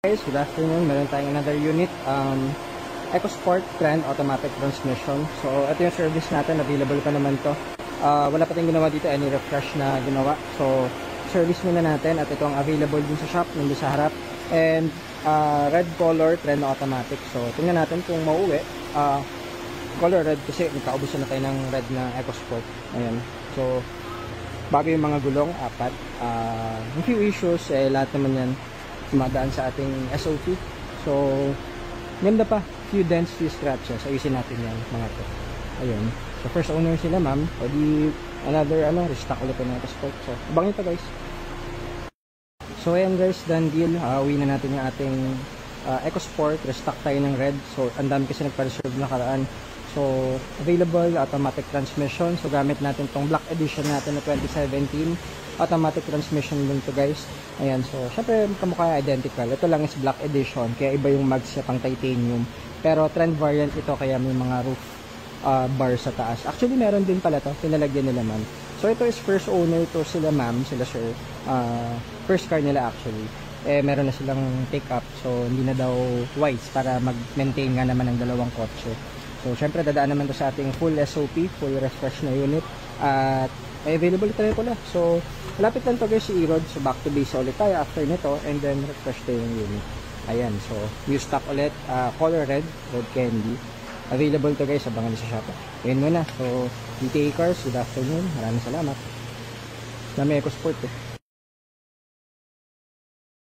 Guys, good afternoon. Meron tayong another unit, EcoSport Trend Automatic Transmission. So, ito yung service natin. Available pa naman to. Wala pa tayong ginawa dito, any refresh na ginawa. So, service muna natin at ito ang available din sa shop, nandun sa harap. And, red color Trend Automatic. So, tingnan natin kung mauwi. Color red kasi nagkaubusan na tayo ng red na EcoSport. Ayan. So, bago yung mga gulong, 4. Yung few issues, lahat naman yan tumadaan sa ating SOP. So, ganda pa. Few dents, few scratches. Ayusin natin yan, mga to. Ayun. So, first owner sila, ma'am. O di, another, restock ulit ng EcoSport. So, abang ito, guys. So, ayan, guys. Done deal. Uwi na natin yung ating EcoSport. Restock tayo ng red. So, ang dami kasi nagpa-reserve na karaan. So, available, automatic transmission. So, gamit natin tong black edition natin na 2017. Automatic transmission din to, guys. Ayan, so, syempre, kamukha identical. Ito lang is black edition, kaya iba yung mags niya pang titanium. Pero, trend variant ito, kaya may mga roof bar sa taas. Actually, meron din pala to, pinalagyan nila, ma'am. So, ito is first owner to sila, ma'am, sila sir. First car nila, actually. Meron na silang take-up, so, hindi na daw wise para mag-maintain nga naman ng dalawang kotse. So, syempre, dadaan naman to sa ating full SOP, full refresh na unit. At, may available tayo pala. So, malapit lang to, guys, si Erod. So, back to base ulit tayo after nito. And then, refresh tayo yung unit. Ayan. So, new stock ulit. Color red. Red candy. Available to, guys. Abangan sa shop. Ayan muna. So, DTA Cars, good afternoon. Maraming salamat. Dami EcoSport,